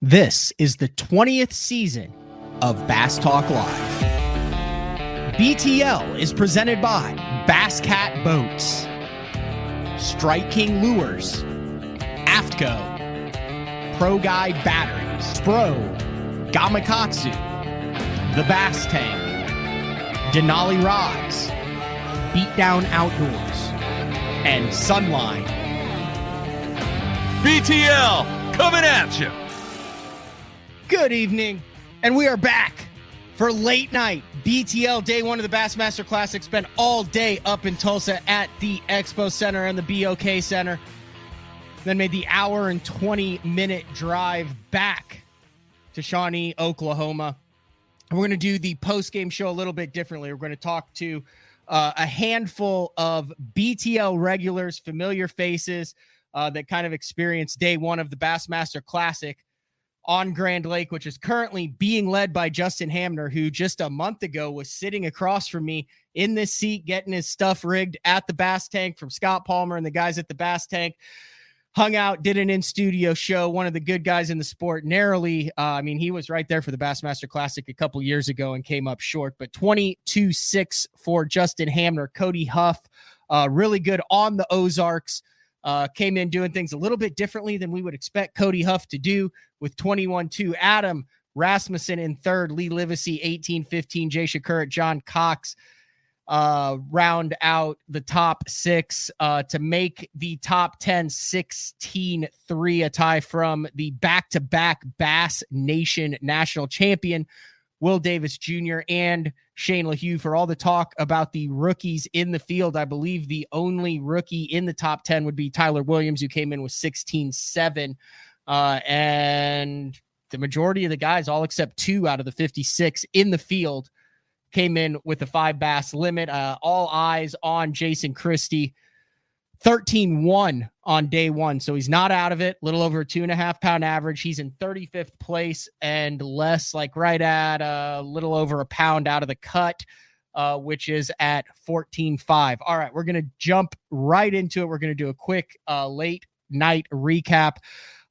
This is the 20th season of Bass Talk Live. BTL is presented by Bass Cat Boats, Strike King Lures, Aftco, Pro Guide Batteries, Spro, Gamakatsu, The Bass Tank, Denali Rods, Beatdown Outdoors, and Sunline. BTL coming at you. Good evening, and we are back for late night BTL Day 1 of the Bassmaster Classic. Spent all day up in Tulsa at the Expo Center and the BOK Center. Then made the hour and 20-minute drive back to Shawnee, Oklahoma. And we're going to do the post-game show a little bit differently. We're going to talk to a handful of BTL regulars, familiar faces that kind of experienced Day 1 of the Bassmaster Classic on Grand Lake, which is currently being led by Justin HAMNER, who just a month ago was sitting across from me in this seat, getting his stuff rigged at the Bass Tank from Scott Palmer and the guys at the Bass Tank. Hung out, did an in-studio show, one of the good guys in the sport, narrowly. He was right there for the Bassmaster Classic a couple years ago and came up short, but 22-6 for Justin HAMNER. Cody Huff, really good on the Ozarks. Came in doing things a little bit differently than we would expect Cody Huff to do with 21-2. Adam Rasmussen in third, Lee Livesey 18-15, Jay Shakur, John Cox round out the top six to make the top 10 16-3, a tie from the back-to-back Bass Nation national champion Will Davis Jr. and Shane LaHue. For all the talk about the rookies in the field, I believe the only rookie in the top 10 would be Tyler Williams, who came in with 16-7. And the majority of the guys, all except 2 out of the 56 in the field, came in with a 5 bass limit. All eyes on Jason Christie. 13-1 on day 1, so he's not out of it. Little over a 2.5 pound average. He's in 35th place and less, like right at a little over a pound out of the cut, which is at 14.5. All right, we're going to jump right into it. We're going to do a quick late night recap.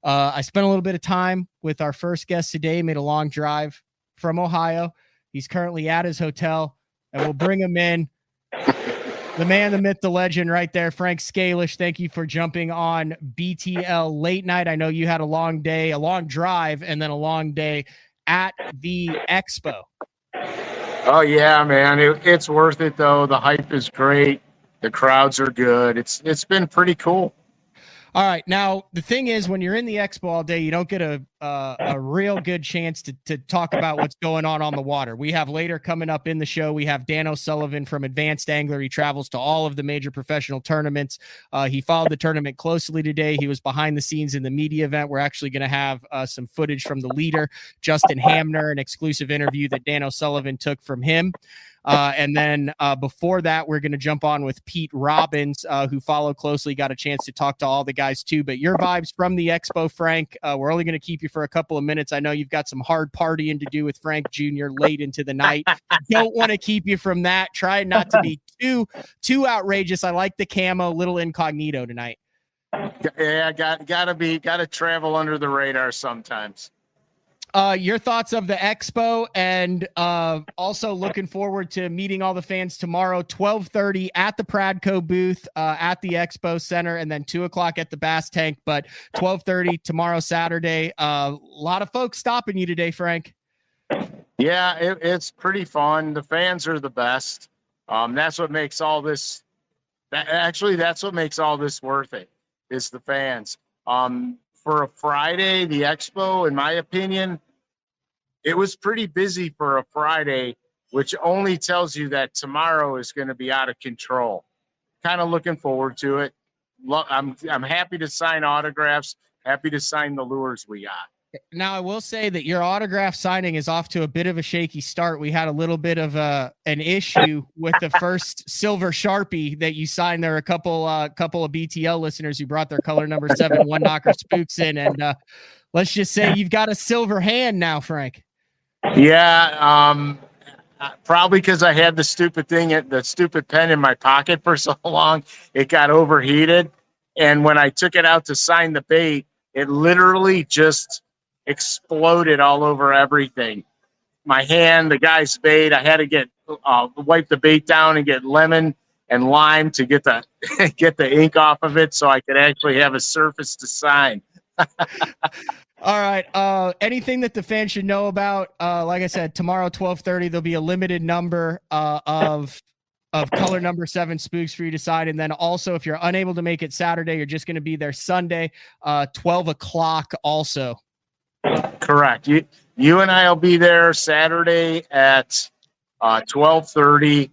I spent a little bit of time with our first guest today, made a long drive from Ohio. He's currently at his hotel, and we'll bring him in. The man, the myth, the legend right there, Frank Scalish. Thank you for jumping on BTL late night. I know you had a long day, a long drive, and then a long day at the Expo. Oh, yeah, man. It's worth it, though. The hype is great. The crowds are good. It's been pretty cool. All right. Now, the thing is, when you're in the Expo all day, you don't get a real good chance to talk about what's going on the water. We have later coming up in the show, we have Dan O'Sullivan from Advanced Angler. He travels to all of the major professional tournaments. He followed the tournament closely today. He was behind the scenes in the media event. We're actually going to have some footage from the leader, Justin HAMNER, an exclusive interview that Dan O'Sullivan took from him. And then before that, we're going to jump on with Pete Robbins, who followed closely, got a chance to talk to all the guys too. But your vibes from the Expo, Frank, we're only going to keep you for a couple of minutes. I know you've got some hard partying to do with Frank Jr. late into the night. Don't want to keep you from that. Try not to be too outrageous. I like the camo, little incognito tonight. Yeah, gotta travel under the radar sometimes. Your thoughts of the Expo, and also looking forward to meeting all the fans tomorrow, 12:30 at the Pradco booth at the Expo Center, and then 2:00 at the Bass Tank, but 12:30 tomorrow, Saturday. A lot of folks stopping you today, Frank. Yeah, it's pretty fun. The fans are the best. That's what makes all this that's what makes all this worth it, is the fans. For a Friday, the Expo, in my opinion, it was pretty busy for a Friday, which only tells you that tomorrow is going to be out of control. Kind of looking forward to it. I'm happy to sign autographs, happy to sign the lures we got. Now, I will say that your autograph signing is off to a bit of a shaky start. We had a little bit of an issue with the first silver Sharpie that you signed. There were a couple of BTL listeners who brought their color number 7 one knocker spooks in, and let's just say you've got a silver hand now, Frank. Yeah, probably because I had the stupid pen in my pocket for so long, it got overheated, and when I took it out to sign the bait, it literally just exploded all over everything. My hand, the guy's bait, I had to get wipe the bait down and get lemon and lime to get the get the ink off of it so I could actually have a surface to sign. All right. Anything that the fans should know about? Like I said, tomorrow 12:30 there'll be a limited number of color number 7 spooks for you to sign, and then also if you're unable to make it Saturday, you're just going to be there Sunday, 12 o'clock. Also, correct. You and I will be there Saturday at 12:30,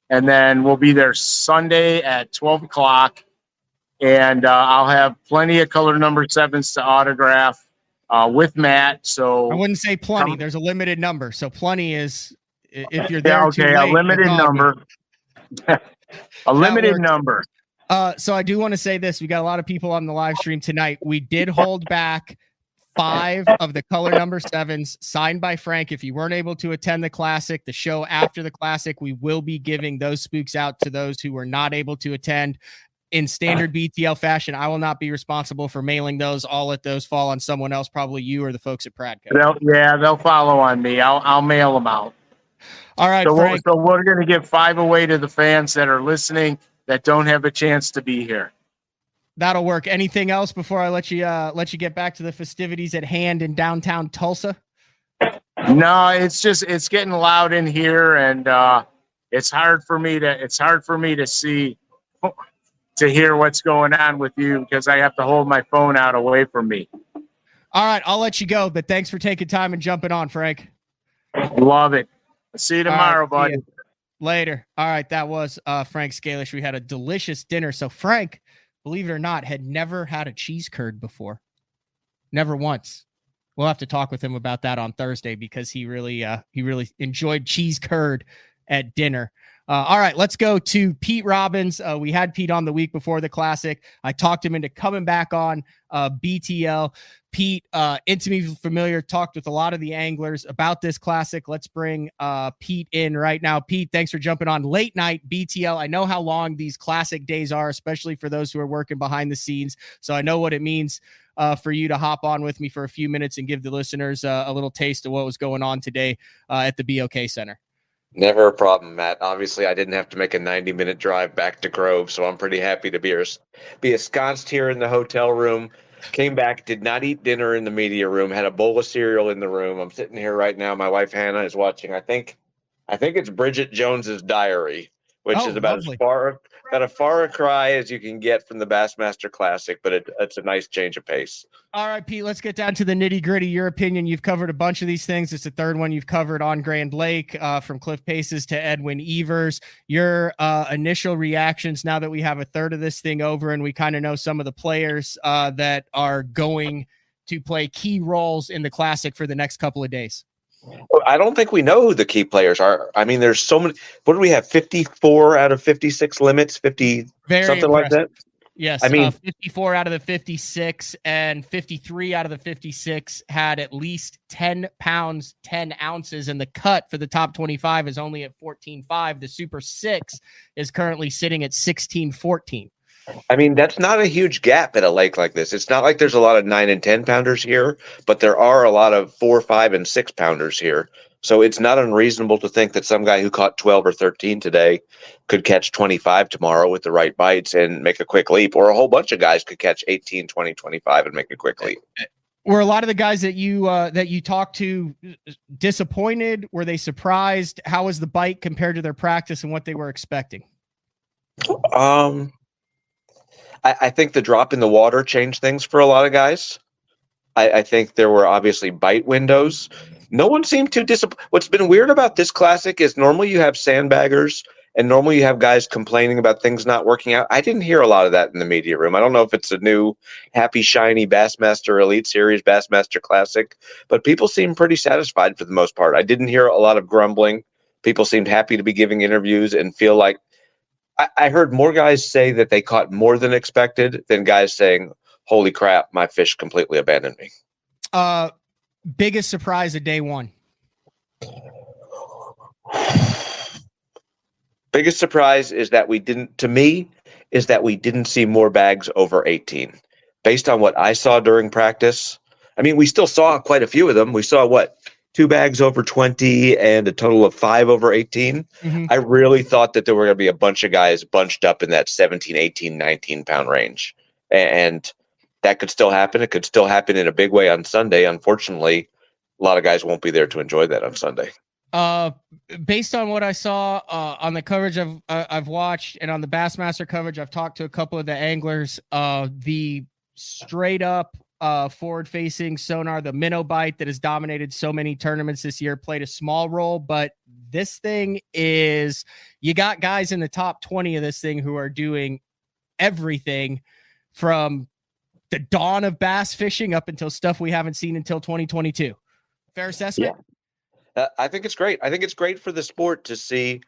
and then we'll be there Sunday at 12 o'clock. And I'll have plenty of color number 7s to autograph with Matt. So I wouldn't say plenty. There's a limited number. So plenty is if you're there. Okay, a limited number. A limited number. So I do want to say this. We got a lot of people on the live stream tonight. We did hold back 5 of the color number 7s signed by Frank. If you weren't able to attend the Classic, the show after the Classic, we will be giving those spooks out to those who were not able to attend. In standard BTL fashion, I will not be responsible for mailing those. I'll let those fall on someone else, probably you or the folks at Pradco. They'll follow on me. I'll mail them out. All right, Frank. So we're going to give 5 away to the fans that are listening that don't have a chance to be here. That'll work. Anything else before I let you get back to the festivities at hand in downtown Tulsa? No, it's getting loud in here, and it's hard for me to see. To hear what's going on with you because I have to hold my phone out away from me. All right, I'll let you go, but thanks for taking time and jumping on, Frank. Love it. See you tomorrow, buddy. buddy. Later. All right, that was Frank Scalish. We had a delicious dinner. So Frank, believe it or not, had never had a cheese curd before. Never once. We'll have to talk with him about that on Thursday because he really enjoyed cheese curd at dinner. All right, let's go to Pete Robbins. We had Pete on the week before the Classic. I talked him into coming back on BTL. Pete, intimately familiar, talked with a lot of the anglers about this Classic. Let's bring Pete in right now. Pete, thanks for jumping on late night BTL. I know how long these Classic days are, especially for those who are working behind the scenes. So I know what it means for you to hop on with me for a few minutes and give the listeners a little taste of what was going on today at the BOK Center. Never a problem, Matt. Obviously, I didn't have to make a 90-minute drive back to Grove, so I'm pretty happy to be ensconced here in the hotel room. Came back, did not eat dinner in the media room, had a bowl of cereal in the room. I'm sitting here right now. My wife, Hannah, is watching. I think it's Bridget Jones's Diary, which is about a far cry as you can get from the Bassmaster Classic, but it's a nice change of pace. All right, Pete, let's get down to the nitty gritty. Your opinion. You've covered a bunch of these things. It's the third one you've covered on Grand Lake, from Cliff Paces to Edwin Evers. Your initial reactions now that we have a third of this thing over and we kind of know some of the players that are going to play key roles in the Classic for the next couple of days. I don't think we know who the key players are. I mean, there's so many. What do we have? 54 out of 56 limits, 50, Very something impressive. Like that. Yes, I mean, 54 out of the 56 and 53 out of the 56 had at least 10 pounds, 10 ounces, and the cut for the top 25 is only at 14.5. The Super 6 is currently sitting at 16.14. I mean, that's not a huge gap at a lake like this. It's not like there's a lot of 9 and 10 pounders here, but there are a lot of 4, 5, and 6 pounders here. So it's not unreasonable to think that some guy who caught 12 or 13 today could catch 25 tomorrow with the right bites and make a quick leap, or a whole bunch of guys could catch 18, 20, 25 and make a quick leap. Were a lot of the guys that you talked to disappointed? Were they surprised? How was the bite compared to their practice and what they were expecting? I think the drop in the water changed things for a lot of guys. I think there were obviously bite windows. No one seemed too disappointed. What's been weird about this Classic is normally you have sandbaggers and normally you have guys complaining about things not working out. I didn't hear a lot of that in the media room. I don't know if it's a new happy, shiny Bassmaster Elite Series, Bassmaster Classic, but people seem pretty satisfied for the most part. I didn't hear a lot of grumbling. People seemed happy to be giving interviews and feel like I heard more guys say that they caught more than expected than guys saying, holy crap, my fish completely abandoned me. Biggest surprise of day one. Biggest surprise is that we didn't see more bags over 18. Based on what I saw during practice, I mean, we still saw quite a few of them. We saw what? 2 bags over 20 and a total of 5 over 18. Mm-hmm. I really thought that there were going to be a bunch of guys bunched up in that 17, 18, 19 pound range. And that could still happen. It could still happen in a big way on Sunday. Unfortunately, a lot of guys won't be there to enjoy that on Sunday. Based on what I saw on the coverage I've watched and on the Bassmaster coverage, I've talked to a couple of the anglers. The straight up forward facing sonar, the minnow bite that has dominated so many tournaments this year, played a small role, but this thing is, you got guys in the top 20 of this thing who are doing everything from the dawn of bass fishing up until stuff we haven't seen until 2022. Fair assessment? Yeah. I think it's great. I think it's great for the sport to see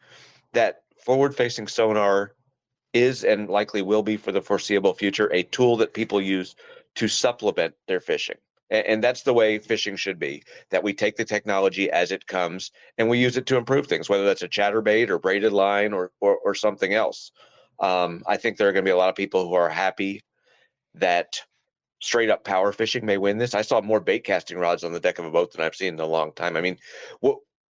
that forward facing sonar is and likely will be for the foreseeable future a tool that people use to supplement their fishing. And that's the way fishing should be, that we take the technology as it comes and we use it to improve things, whether that's a chatterbait or braided line or something else. I think there are going to be a lot of people who are happy that straight up power fishing may win this. I saw more bait casting rods on the deck of a boat than I've seen in a long time. I mean,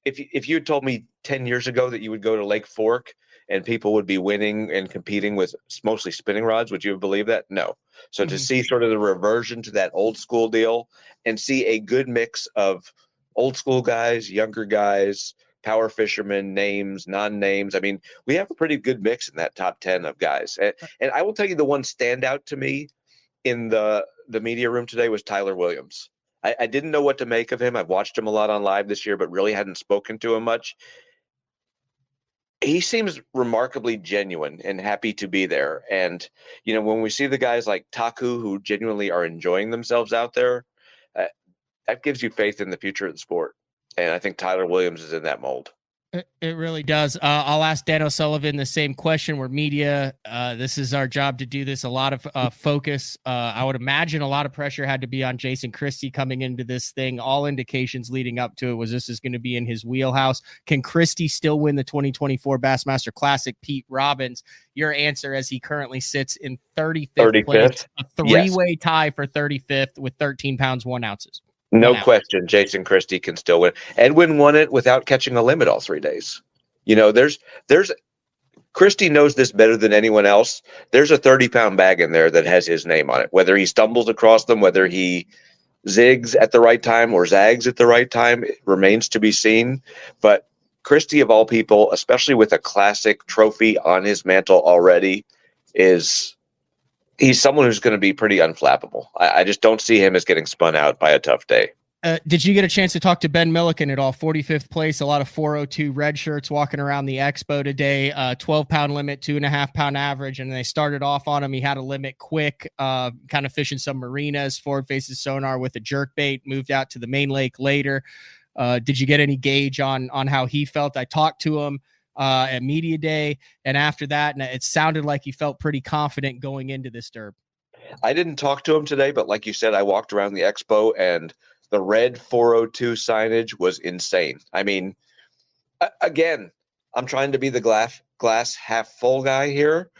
if you had told me 10 years ago that you would go to Lake Fork and people would be winning and competing with mostly spinning rods, would you have believed that? No. So to see sort of the reversion to that old school deal and see a good mix of old school guys, younger guys, power fishermen, names, non-names. I mean, we have a pretty good mix in that top 10 of guys. And I will tell you, the one standout to me in the media room today was Tyler Williams. I didn't know what to make of him. I've watched him a lot on live this year, but really hadn't spoken to him much. He seems remarkably genuine and happy to be there. And, you know, when we see the guys like Taku who genuinely are enjoying themselves out there, that gives you faith in the future of the sport. And I think Tyler Williams is in that mold. It really does. I'll ask Dan O'Sullivan the same question. We're media. This is our job to do this. A lot of focus. I would imagine a lot of pressure had to be on Jason Christie coming into this thing. All indications leading up to it was this is going to be in his wheelhouse. Can Christie still win the 2024 Bassmaster Classic? Pete Robbins, your answer as he currently sits in 35th place, a three-way tie for 35th with 13 pounds, 1 ounces. No question, Jason Christie can still win. Edwin won it without catching a limit all 3 days. You know, there's Christie knows this better than anyone else. There's a 30-pound bag in there that has his name on it. Whether he stumbles across them, whether he zigs at the right time or zags at the right time, it remains to be seen. But Christie, of all people, especially with a classic trophy on his mantle already, he's someone who's going to be pretty unflappable. I just don't see him as getting spun out by a tough day. Did you get a chance to talk to Ben Milliken at all? 45th place, a lot of 402 red shirts walking around the expo today, 12-pound limit, 2.5 pound average. And they started off on him. He had a limit quick, kind of fishing some marinas, forward faces sonar with a jerk bait, moved out to the main lake later. Did you get any gauge on how he felt? I talked to him at media day and after that, and it sounded like he felt pretty confident going into this derb. I didn't talk to him today, but like you said, I walked around the expo and the red 402 signage was insane. I mean, again, I'm trying to be the glass half full guy here.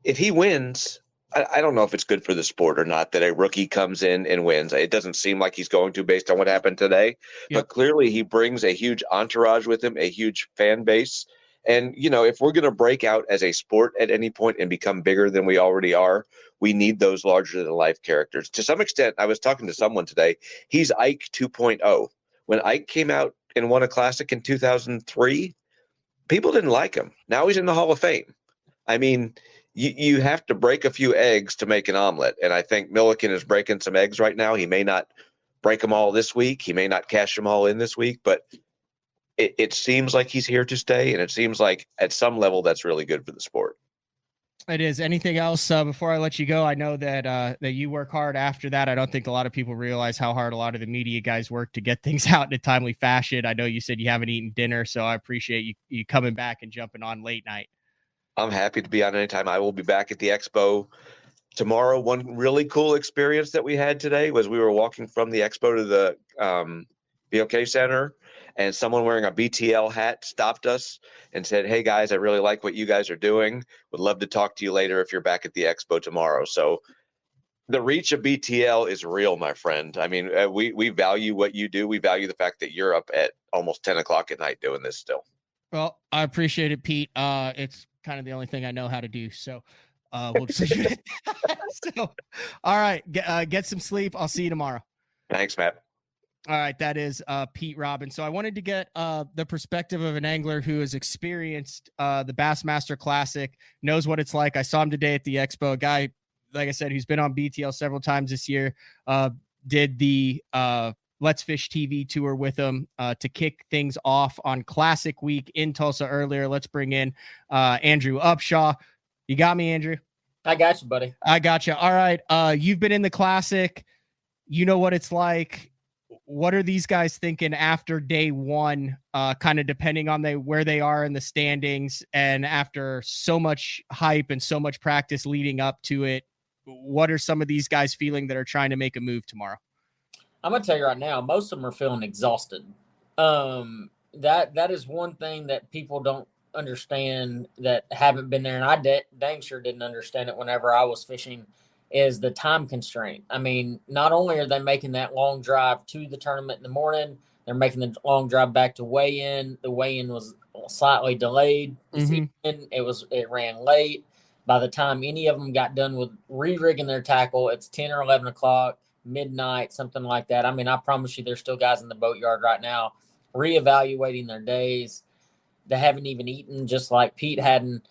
If he wins, I don't know if it's good for the sport or not that a rookie comes in and wins. It doesn't seem like he's going to based on what happened today, but clearly he brings a huge entourage with him, a huge fan base. And, you know, if we're going to break out as a sport at any point and become bigger than we already are, we need those larger than life characters. To some extent, I was talking to someone today. He's Ike 2.0. When Ike came out and won a classic in 2003, people didn't like him. Now he's in the Hall of Fame. I mean, you have to break a few eggs to make an omelet. And I think Milliken is breaking some eggs right now. He may not break them all this week. He may not cash them all in this week, but it seems like he's here to stay, and it seems like at some level that's really good for the sport. It is. Anything else before I let you go? I know that you work hard after that. I don't think a lot of people realize how hard a lot of the media guys work to get things out in a timely fashion. I know you said you haven't eaten dinner, so I appreciate you coming back and jumping on late night. I'm happy to be on anytime. I will be back at the expo tomorrow. One really cool experience that we had today was we were walking from the expo to the BOK Center, and someone wearing a BTL hat stopped us and said, "Hey guys, I really like what you guys are doing. Would love to talk to you later if you're back at the expo tomorrow." So The reach of BTL is real, my friend. I mean, we value what you do. We value the fact that you're up at almost 10 o'clock at night doing this still. Well, I appreciate it, Pete. It's kind of the only thing I know how to do. So we'll just leave it at that. So, all right, get some sleep. I'll see you tomorrow. Thanks, Matt. All right, that is Pete Robbins. So I wanted to get the perspective of an angler who has experienced the Bassmaster Classic, knows what it's like. I saw him today at the expo. A guy, like I said, who's been on BTL several times this year, did the Let's Fish TV tour with him to kick things off on Classic Week in Tulsa earlier. Let's bring in Andrew Upshaw. You got me, Andrew? I got you, buddy. I got you. All right. You've been in the Classic. You know what it's like. What are these guys thinking after day one, kind of depending on where they are in the standings, and after so much hype and so much practice leading up to it? What are some of these guys feeling that are trying to make a move tomorrow? I'm gonna tell you right now, most of them are feeling exhausted. That is one thing that people don't understand that haven't been there, and I dang sure didn't understand it whenever I was fishing, is the time constraint. I mean, not only are they making that long drive to the tournament in the morning, they're making the long drive back to weigh-in. The weigh-in was slightly delayed this evening. It ran late. By the time any of them got done with re-rigging their tackle, it's 10 or 11 o'clock, midnight, something like that. I mean, I promise you there's still guys in the boatyard right now reevaluating their days. They haven't even eaten, just like Pete hadn't.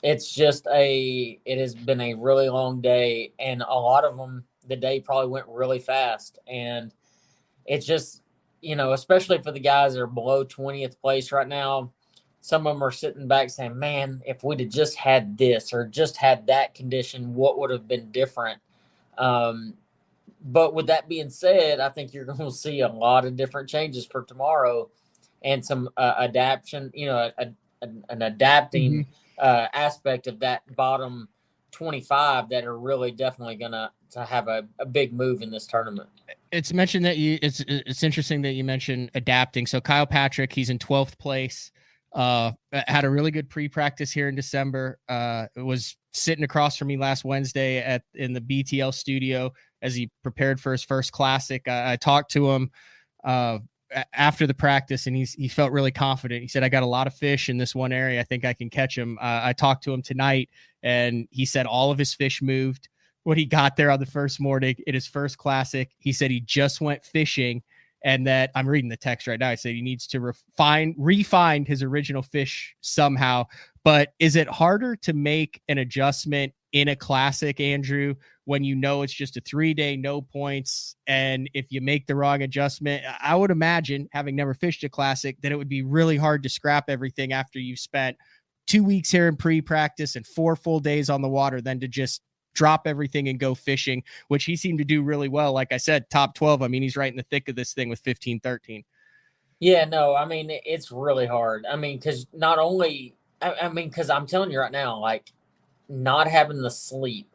It has been a really long day, and a lot of them, the day probably went really fast. And it's just, especially for the guys that are below 20th place right now, some of them are sitting back saying, man, if we'd have just had this or just had that condition, what would have been different? But with that being said, I think you're going to see a lot of different changes for tomorrow and some adaptation, an adapting aspect of that bottom 25 that are really definitely going to have a big move in this tournament. It's mentioned that it's interesting that you mentioned adapting. So Kyle Patrick, he's in 12th place. Had a really good pre-practice here in December. Was sitting across from me last Wednesday in the BTL studio as he prepared for his first Classic. I talked to him after the practice, and he felt really confident. He said, I got a lot of fish in this one area. I think I can catch him. I talked to him tonight, and he said all of his fish moved when he got there on the first morning in his first Classic. He said he just went fishing, and that I'm reading the text right now. I said he needs to refine his original fish somehow. But is it harder to make an adjustment in a Classic, Andrew, when you know it's just a 3-day, no points? And if you make the wrong adjustment, I would imagine, having never fished a Classic, that it would be really hard to scrap everything after you've spent 2 weeks here in pre-practice and 4 full days on the water, than to just drop everything and go fishing, which he seemed to do really well. Like I said, top 12. I mean, he's right in the thick of this thing with 15-13. Yeah, no, I mean, it's really hard. I mean, because because I'm telling you right now, like, not having the sleep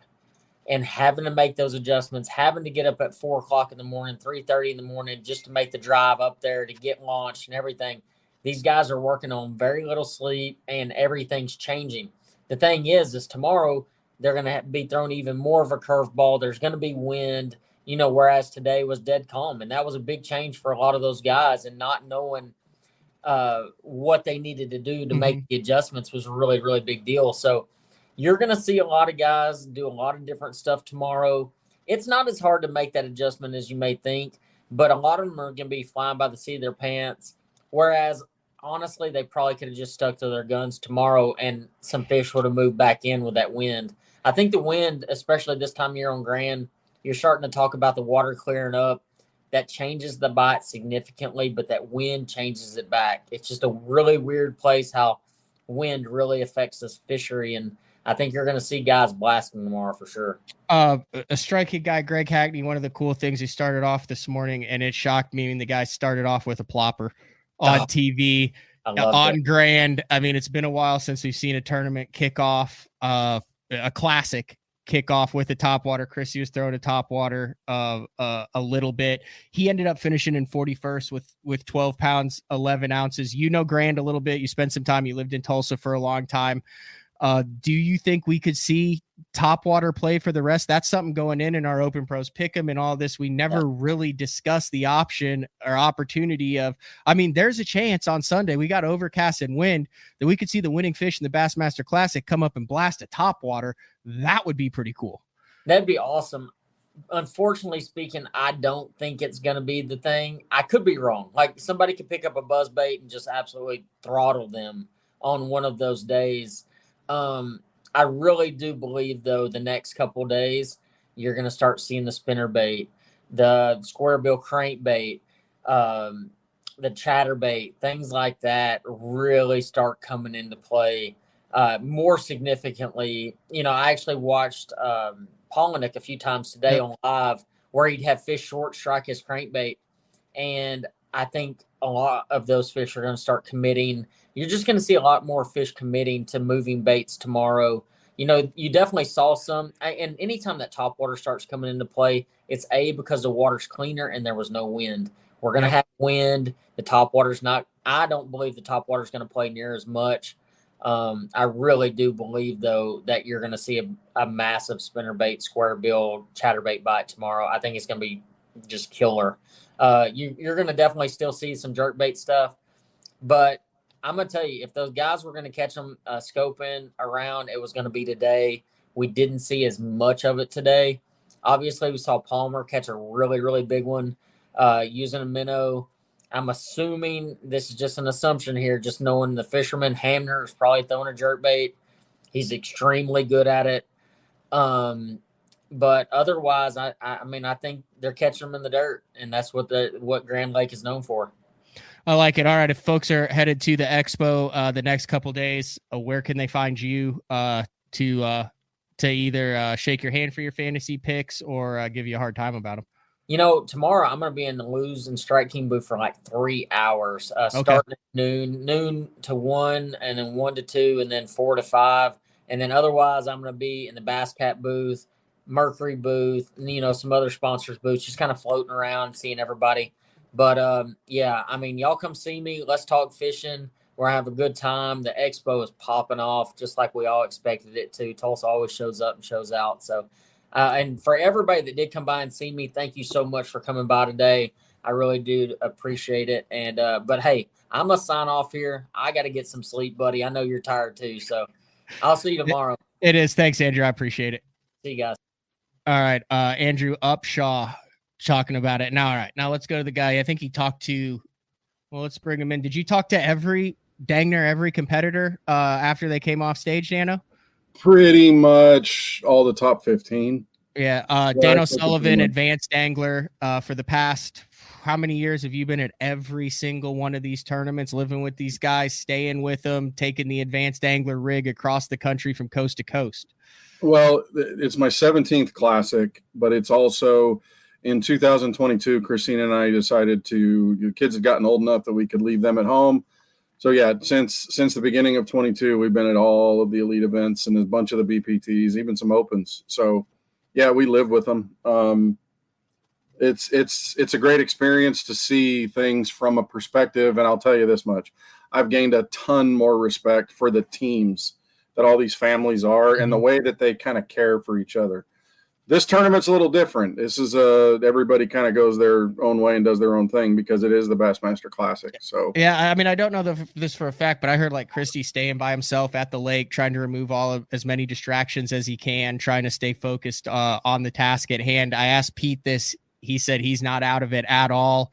and having to make those adjustments, having to get up at 4 o'clock in the morning, 3:30 in the morning, just to make the drive up there to get launched and everything. These guys are working on very little sleep, and everything's changing. The thing is tomorrow they're going to be thrown even more of a curveball. There's going to be wind, whereas today was dead calm. And that was a big change for a lot of those guys, and not knowing what they needed to do to make the adjustments was a really, really big deal. So you're going to see a lot of guys do a lot of different stuff tomorrow. It's not as hard to make that adjustment as you may think, but a lot of them are going to be flying by the seat of their pants. Whereas, honestly, they probably could have just stuck to their guns tomorrow, and some fish would have moved back in with that wind. I think the wind, especially this time of year on Grand, you're starting to talk about the water clearing up. That changes the bite significantly, but that wind changes it back. It's just a really weird place how wind really affects this fishery, and I think you're going to see guys blasting tomorrow for sure. A striking guy, Greg Hackney, one of the cool things, he started off this morning, and it shocked me when the guy started off with a plopper on TV on Grand. I mean, it's been a while since we've seen a tournament kickoff, a Classic kickoff with a topwater. Chrissy was throwing a topwater a little bit. He ended up finishing in 41st with 12 pounds, 11 ounces. Grand a little bit. You spent some time. You lived in Tulsa for a long time. Do you think we could see topwater play for the rest? That's something going in our Open Pros Pick'em and all this. We never really discussed the option or opportunity of, I mean, there's a chance on Sunday, we got overcast and wind, that we could see the winning fish in the Bassmaster Classic come up and blast a topwater. That would be pretty cool. That'd be awesome. Unfortunately speaking, I don't think it's going to be the thing. I could be wrong. Like, somebody could pick up a buzz bait and just absolutely throttle them on one of those days. I really do believe, though, the next couple days, you're going to start seeing the spinner bait, the square bill crankbait, the chatterbait, things like that really start coming into play more significantly. You know, I actually watched Polinick a few times today on live where he'd have fish short strike his crankbait. And I think a lot of those fish are going to start committing. You're just going to see a lot more fish committing to moving baits tomorrow. You know, you definitely saw some. And anytime that top water starts coming into play, it's because the water's cleaner and there was no wind. We're going to have wind. The top water's not – I don't believe the top water's going to play near as much. I really do believe, though, that you're going to see a massive spinnerbait, square bill, chatterbait bite tomorrow. I think it's going to be just killer. You're going to definitely still see some jerkbait stuff. But I'm going to tell you, if those guys were going to catch them scoping around, it was going to be today. We didn't see as much of it today. Obviously, we saw Palmer catch a really, really big one using a minnow. I'm assuming, this is just an assumption here, just knowing the fisherman, HAMNER is probably throwing a jerkbait. He's extremely good at it. But otherwise, I mean, I think they're catching them in the dirt, and that's what Grand Lake is known for. I like it. All right, if folks are headed to the expo the next couple days, where can they find you to either shake your hand for your fantasy picks or give you a hard time about them? You know, tomorrow I'm going to be in the Lose and Strike King booth for like 3 hours, starting at noon to 1, and then 1 to 2, and then 4 to 5. And then otherwise, I'm going to be in the Bass Cat booth, Mercury booth, and, you know, some other sponsors booths, just kind of floating around, seeing everybody. But, yeah, I mean, y'all come see me. Let's talk fishing. We're going to have a good time. The expo is popping off just like we all expected it to. Tulsa always shows up and shows out. So, and for everybody that did come by and see me, thank you so much for coming by today. I really do appreciate it. And but hey, I'm gonna sign off here. I got to get some sleep, buddy. I know you're tired too, so I'll see you tomorrow. It is. Thanks, Andrew. I appreciate it. See you guys. All right, Andrew Upshaw talking about it now. All right, now let's go to the guy. I think he talked to. Well, let's bring him in. Did you talk to every competitor after they came off stage, Dano? Pretty much all the top 15. Yeah. Dan O'Sullivan, advanced angler for the past, how many years have you been at every single one of these tournaments, living with these guys, staying with them, taking the advanced angler rig across the country from coast to coast? Well, it's my 17th classic, but it's also in 2022, Christina and I decided the kids had gotten old enough that we could leave them at home. So yeah, since the beginning of 22, we've been at all of the elite events and a bunch of the BPTs, even some opens. So yeah, we live with them. It's a great experience to see things from a perspective. And I'll tell you this much, I've gained a ton more respect for the teams that all these families are and the way that they kind of care for each other. This tournament's a little different. This is everybody kind of goes their own way and does their own thing because it is the Bassmaster Classic. So yeah, I mean, I don't know this for a fact, but I heard like Christie staying by himself at the lake, trying to remove as many distractions as he can, trying to stay focused on the task at hand. I asked Pete this. He said he's not out of it at all.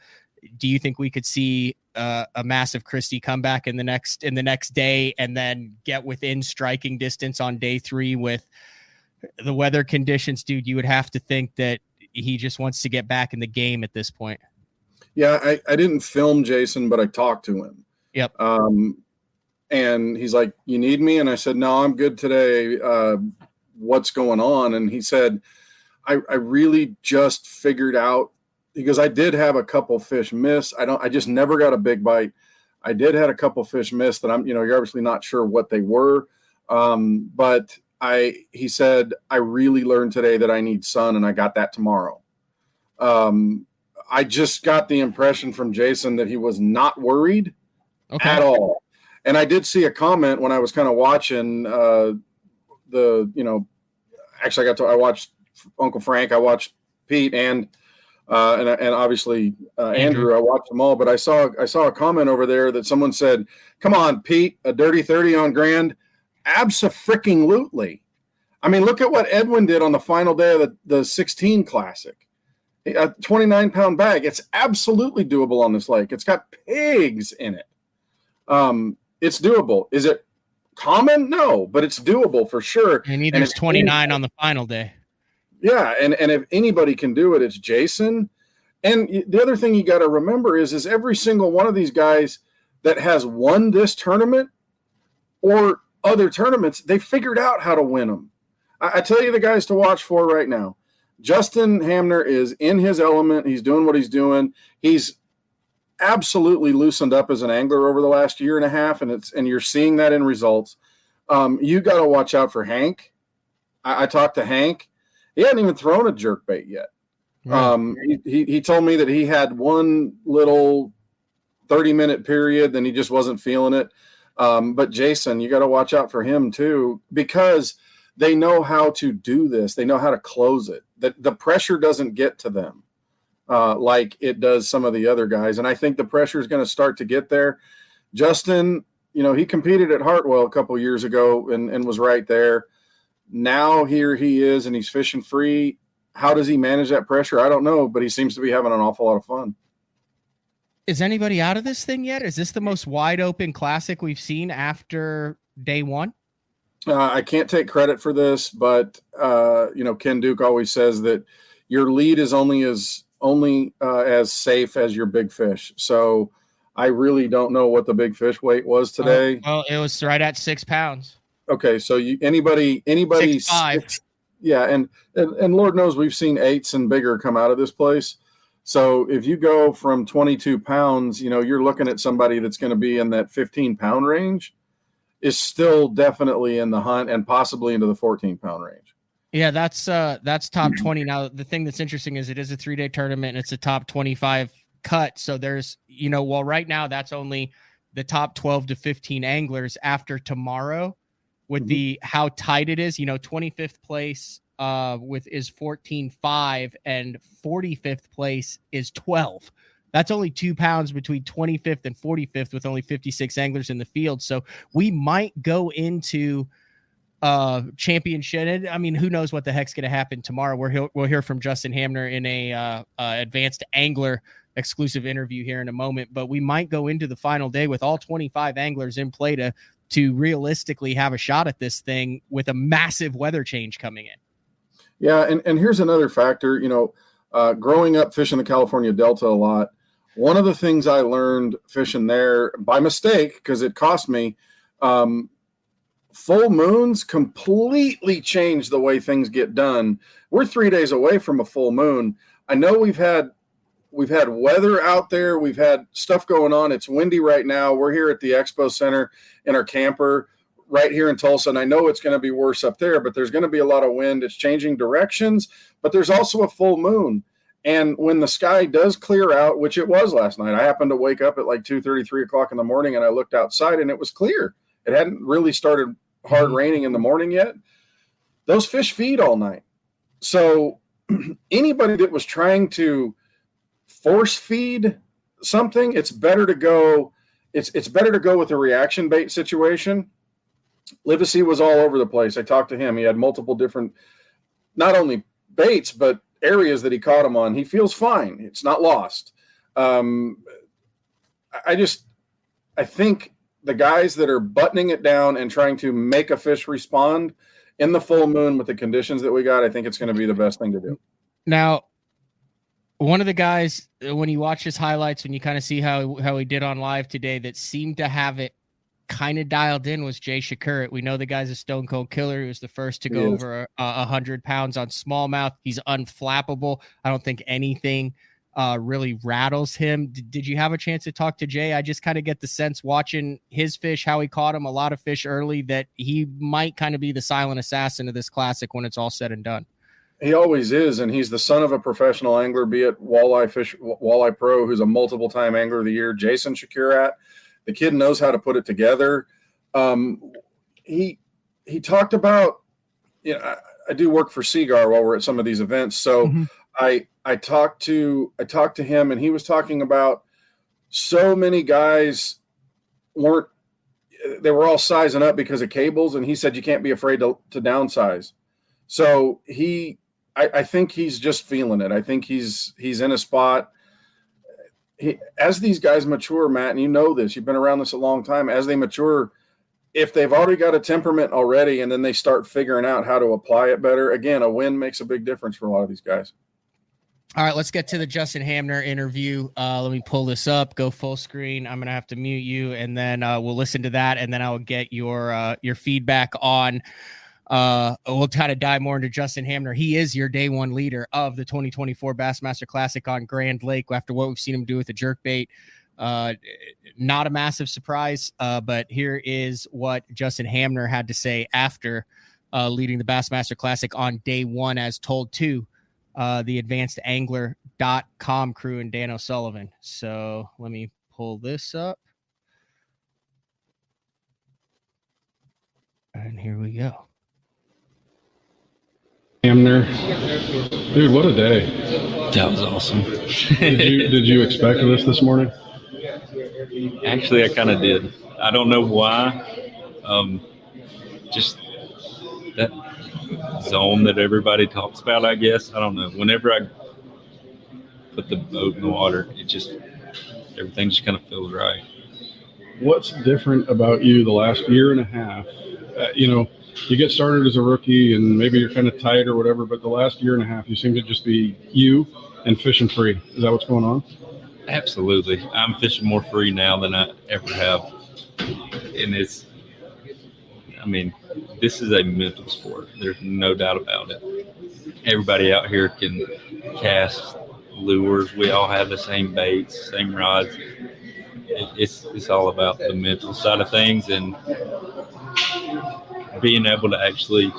Do you think we could see a massive Christie comeback in the next day and then get within striking distance on day 3 with the weather conditions? Dude, you would have to think that he just wants to get back in the game at this point. Yeah, I didn't film Jason, but I talked to him. Yep. And he's like, "You need me?" And I said, "No, I'm good today. What's going on?" And he said, I really just figured out, because I did have a couple fish miss. I just never got a big bite. I did have a couple fish miss that you're obviously not sure what they were. But he said, I really learned today that I need sun, and I got that tomorrow. I just got the impression from Jason that he was not worried at all. And I did see a comment when I was kind of watching actually I watched Uncle Frank, I watched Pete and obviously Andrew. I watched them all, but I saw a comment over there that someone said, "Come on, Pete, a dirty 30 on Grand." Abso-freaking-lutely. I mean, look at what Edwin did on the final day of the 16 Classic. A 29-pound bag. It's absolutely doable on this lake. It's got pigs in it. It's doable. Is it common? No, but it's doable for sure. And there's 29 on the final day. Yeah, and if anybody can do it, it's Jason. And the other thing you got to remember is every single one of these guys that has won this tournament or other tournaments, they figured out how to win them. I tell you the guys to watch for right now. Justin Hamner is in his element. He's doing what he's doing. He's absolutely loosened up as an angler over the last year and a half, and you're seeing that in results. You got to watch out for Hank. I talked to Hank. He hadn't even thrown a jerkbait yet. He told me that he had one little 30-minute period, then he just wasn't feeling it. But Jason, you got to watch out for him too, because they know how to do this. They know how to close it. The pressure doesn't get to them like it does some of the other guys. And I think the pressure is going to start to get there. Justin, he competed at Hartwell a couple years ago and was right there. Now here he is, and he's fishing free. How does he manage that pressure? I don't know, but he seems to be having an awful lot of fun. Is anybody out of this thing yet? Is this the most wide open Classic we've seen after day one? I can't take credit for this, but Ken Duke always says that your lead is only as safe as your big fish. So I really don't know what the big fish weight was today. Well, it was right at 6 pounds. Okay, so anybody 6'5". Yeah, and Lord knows we've seen 8s and bigger come out of this place. So if you go from 22 pounds, you're looking at somebody that's going to be in that 15-pound range, is still definitely in the hunt and possibly into the 14-pound range. Yeah, that's top 20. Now, the thing that's interesting is it is a 3-day tournament and it's a top 25 cut. So there's, right now that's only the top 12 to 15 anglers. After tomorrow, with the how tight it is, 25th place is 14.5 and 45th place is 12. That's only 2 pounds between 25th and 45th with only 56 anglers in the field. So we might go into championship. I mean, who knows what the heck's going to happen tomorrow? We'll hear from Justin Hamner in a advanced angler exclusive interview here in a moment, but we might go into the final day with all 25 anglers in play to realistically have a shot at this thing with a massive weather change coming in. Yeah. And here's another factor, growing up fishing the California Delta a lot, one of the things I learned fishing there by mistake, because it cost me, full moons completely change the way things get done. We're 3 days away from a full moon. I know we've had weather out there. We've had stuff going on. It's windy right now. We're here at the Expo Center in our camper right here in Tulsa, and I know it's going to be worse up there, but there's going to be a lot of wind. It's changing directions, but there's also a full moon. And when the sky does clear out, which it was last night, I happened to wake up at like 2:30, 3 o'clock in the morning, and I looked outside and it was clear. It hadn't really started hard raining in the morning yet. Those fish feed all night. So anybody that was trying to force feed something, it's better to go with a reaction bait situation. Livesey was all over the place. I talked to him. He had multiple different, not only baits, but areas that he caught them on. He feels fine. It's not lost. I think the guys that are buttoning it down and trying to make a fish respond in the full moon with the conditions that we got, I think it's going to be the best thing to do. Now, one of the guys, when you watch his highlights, when you kind of see how he did on live today, that seemed to have it kind of dialed in was Jay Shakur. We know the guy's a stone cold killer. He was the first to go over 100 pounds on smallmouth. He's unflappable. I don't think anything really rattles him. Did you have a chance to talk to Jay? I just kind of get the sense watching his fish, how he caught him, a lot of fish early, that he might kind of be the silent assassin of this Classic when it's all said and done. He always is, and he's the son of a professional angler, be it Walleye Pro, who's a multiple-time angler of the year, Jason Shakurat, The kid knows how to put it together. He talked about, I do work for Seagar while we're at some of these events. So I talked to him, and he was talking about so many guys they were all sizing up because of cables. And he said, you can't be afraid to downsize. So I think he's just feeling it. I think he's in a spot. As these guys mature, Matt, and you know this, you've been around this a long time, as they mature, if they've already got a temperament already and then they start figuring out how to apply it better, again, a win makes a big difference for a lot of these guys. All right, let's get to the Justin Hamner interview. Let me pull this up, go full screen. I'm going to have to mute you, and then we'll listen to that, and then I will get your feedback on we'll kind of dive more into Justin Hamner. He is your day one leader of the 2024 Bassmaster Classic on Grand Lake after what we've seen him do with the jerkbait. Not a massive surprise, but here is what Justin Hamner had to say after leading the Bassmaster Classic on day one, as told to the advancedangler.com crew and Dan O'Sullivan. So let me pull this up. And here we go. HAMNER. Dude, what a day. That was awesome. Did you expect this morning? Actually, I kind of did. I don't know why. Just that zone that everybody talks about, I guess. I don't know. Whenever I put the boat in the water, everything just kind of feels right. What's different about you the last year and a half? You get started as a rookie and maybe you're kind of tight or whatever, but the last year and a half, you seem to just be you and fishing free. Is that what's going on? Absolutely. I'm fishing more free now than I ever have. And this is a mental sport. There's no doubt about it. Everybody out here can cast lures. We all have the same baits, same rods. It's all about the mental side of things and being able to actually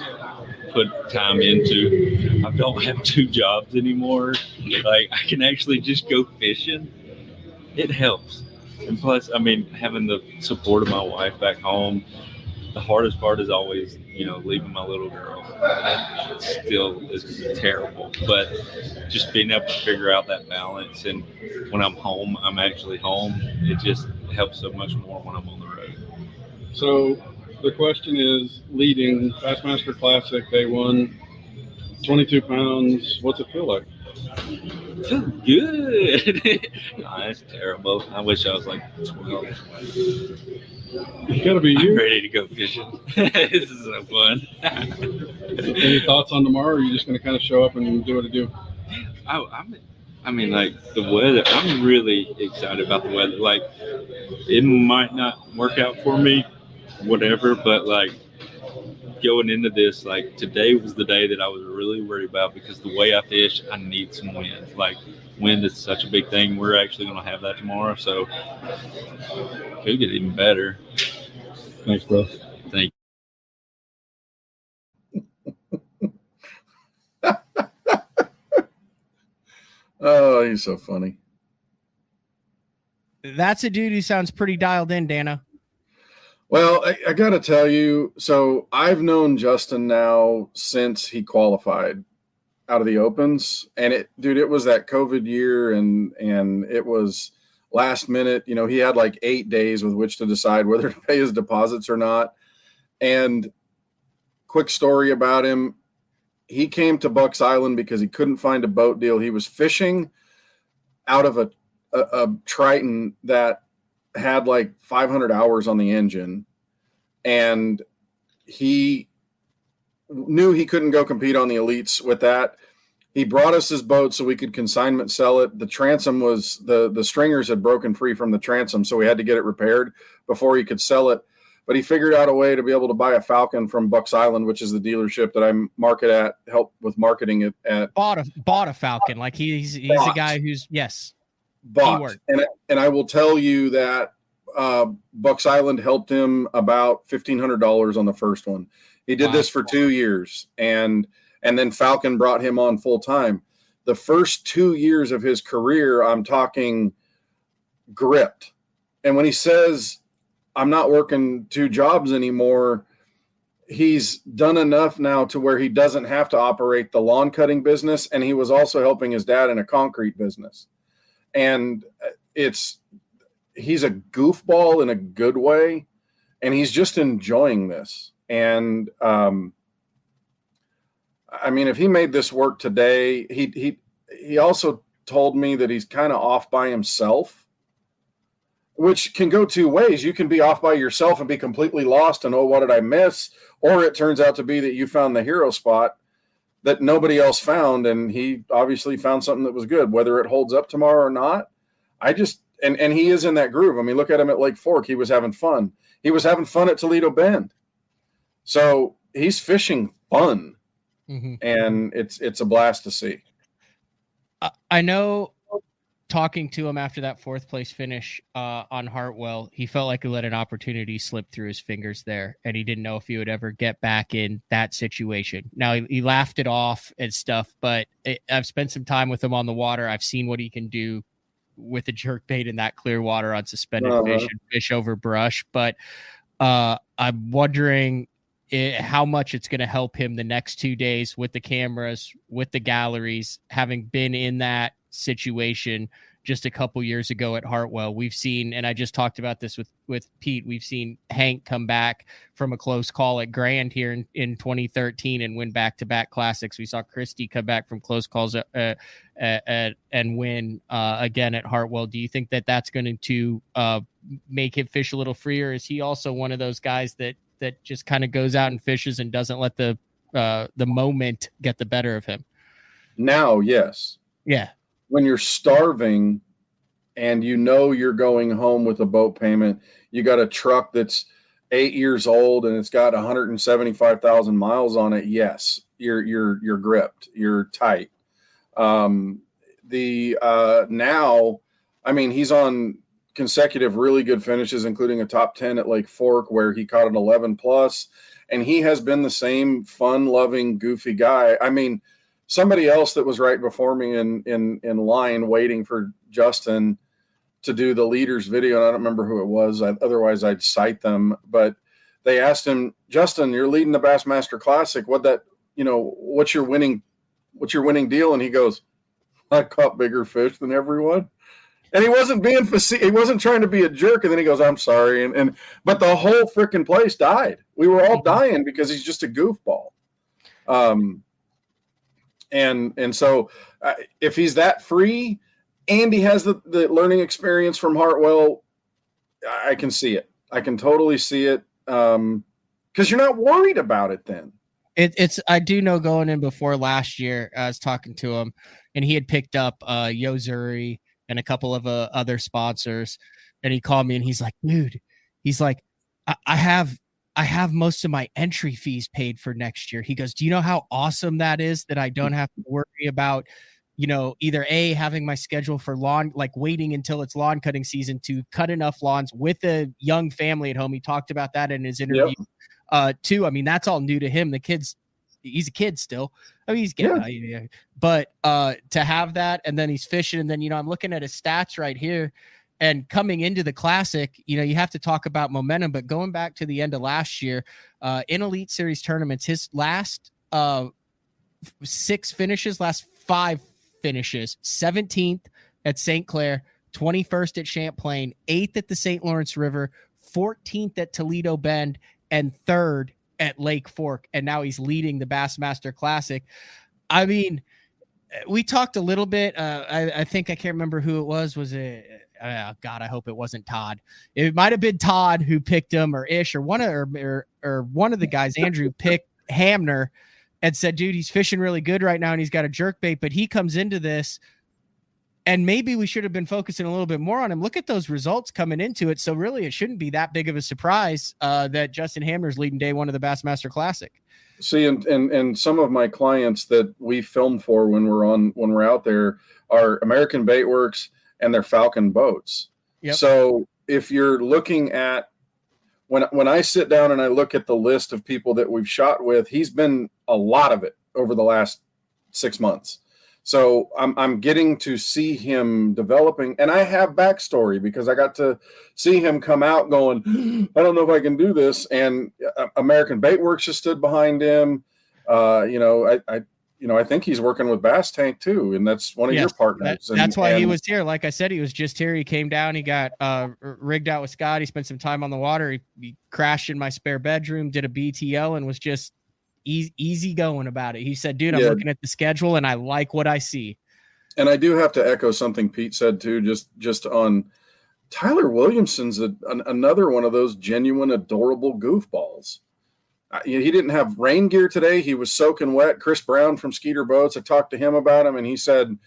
put time into. I don't have two jobs anymore. Like, I can actually just go fishing. It helps. And plus, having the support of my wife back home, the hardest part is always, leaving my little girl. That still is terrible. But just being able to figure out that balance, and when I'm home, I'm actually home. It just helps so much more when I'm on the road. So the question is, leading Bassmaster Classic day one, 22 pounds, what's it feel like? It feels good. No, that's terrible. I wish I was like 12. You gotta be you. I'm ready to go fishing. This is so fun. Any thoughts on tomorrow, or are you just gonna kind of show up and do what you do? The weather, I'm really excited about the weather. Like, it might not work out for me, whatever, but like, going into this, like, today was the day that I was really worried about, because the way I fish, I need some wind. Like, wind is such a big thing. We're actually going to have that tomorrow, so it could get even better. Thanks, bro. Thank you. Oh, he's so funny. That's a dude who sounds pretty dialed in, Dana. Well, I got to tell you, so I've known Justin now since he qualified out of the Opens, and it was that COVID year, and it was last minute. He had like 8 days with which to decide whether to pay his deposits or not. And quick story about him: he came to Bucks Island because he couldn't find a boat deal. He was fishing out of a Triton that had like 500 hours on the engine, and he knew he couldn't go compete on the elites with that. He brought us his boat so we could consignment sell it. The transom was the stringers had broken free from the transom, so we had to get it repaired before he could sell it. But he figured out a way to be able to buy a Falcon from Bucks Island, which is the dealership that I help with marketing it at. Bought a Falcon. Like, he's a guy who's, yes. Bought. And I will tell you that Bucks Island helped him about $1,500 on the first one. He did this for 2 years, and then Falcon brought him on full time. The first 2 years of his career, I'm talking gripped. And when he says, I'm not working 2 jobs anymore, he's done enough now to where he doesn't have to operate the lawn cutting business. And he was also helping his dad in a concrete business. And he's a goofball in a good way. And he's just enjoying this. And, I mean, if he made this work today, he also told me that he's kind of off by himself, which can go 2 ways. You can be off by yourself and be completely lost and, oh, what did I miss? Or it turns out to be that you found the hero spot that nobody else found, and he obviously found something that was good. Whether it holds up tomorrow or not, and he is in that groove. I mean, look at him at Lake Fork. He was having fun. He was having fun at Toledo Bend. So he's fishing fun, and it's a blast to see. I know, talking to him after that 4th place finish on Hartwell, he felt like he let an opportunity slip through his fingers there, and he didn't know if he would ever get back in that situation. Now, he laughed it off and stuff, but I've spent some time with him on the water. I've seen what he can do with a jerk bait in that clear water on suspended fish and fish over brush. But I'm wondering how much it's going to help him the next 2 days with the cameras, with the galleries, having been in that situation just a couple years ago at Hartwell. We've seen, and I just talked about this with Pete, we've seen Hank come back from a close call at Grand here in 2013 and win back-to-back classics. We saw Christie come back from close calls and win again at Hartwell. Do you think that that's going to make him fish a little freer? Is he also one of those guys that just kind of goes out and fishes and doesn't let the moment get the better of him? Now, yes. Yeah. When you're starving and you know you're going home with a boat payment, you got a truck that's 8 years old and it's got 175,000 miles on it. Yes, you're gripped, you're tight. Now, I mean, he's on consecutive really good finishes, including a top 10 at Lake Fork where he caught an 11 plus, and he has been the same fun-loving, goofy guy. I mean, somebody else that was right before me in line waiting for Justin to do the leaders video, and I don't remember who it was. Otherwise, I'd cite them. But they asked him, Justin, you're leading the Bassmaster Classic. What's your winning deal? And he goes, I caught bigger fish than everyone. And he wasn't being he wasn't trying to be a jerk. And then he goes, I'm sorry. But the whole freaking place died. We were all dying because he's just a goofball. And so if he's that free and he has the learning experience from Hartwell, I can see it. I can totally see it. Because you're not worried about it then. I do know going in before last year, I was talking to him and he had picked up Yozuri and a couple of other sponsors. And he called me and he's like, dude, I have most of my entry fees paid for next year. He goes, do you know how awesome that is that I don't have to worry about, either having my schedule for lawn, like waiting until it's lawn cutting season to cut enough lawns with a young family at home. He talked about that in his interview too. I mean, that's all new to him. He's a kid still. I mean, he's getting, but to have that, and then he's fishing. And then, I'm looking at his stats right here. And coming into the Classic, you have to talk about momentum, but going back to the end of last year, in Elite Series tournaments, his last 5 finishes, 17th at St. Clair, 21st at Champlain, 8th at the St. Lawrence River, 14th at Toledo Bend, and 3rd at Lake Fork. And now he's leading the Bassmaster Classic. I mean, we talked a little bit. I think I can't remember who it was. Was it? God, I hope it wasn't Todd. It might have been Todd who picked him, or Ish, or one of the guys. Andrew picked HAMNER and said, "Dude, he's fishing really good right now, and he's got a jerkbait." But he comes into this, and maybe we should have been focusing a little bit more on him. Look at those results coming into it. So really, it shouldn't be that big of a surprise that Justin HAMNER's leading day one of the Bassmaster Classic. See, and some of my clients that we film for when we're out there are American Bait Works and their Falcon boats. Yep. So if you're looking at when I sit down and I look at the list of people that we've shot with, he's been a lot of it over the last 6 months. So I'm getting to see him developing, and I have backstory because I got to see him come out going, I don't know if I can do this. And American Bait Works just stood behind him. I think he's working with Bass Tank too, and that's one of your partners. That's why he was here. Like I said, he was just here. He came down. He got rigged out with Scott. He spent some time on the water. He crashed in my spare bedroom, did a BTO, and was just easy going about it. He said, dude, I'm looking at the schedule and I like what I see. And I do have to echo something Pete said too, just on Tyler Williamson's another one of those genuine, adorable goofballs. He didn't have rain gear today. He was soaking wet. Chris Brown from Skeeter Boats, I talked to him about him, and he said,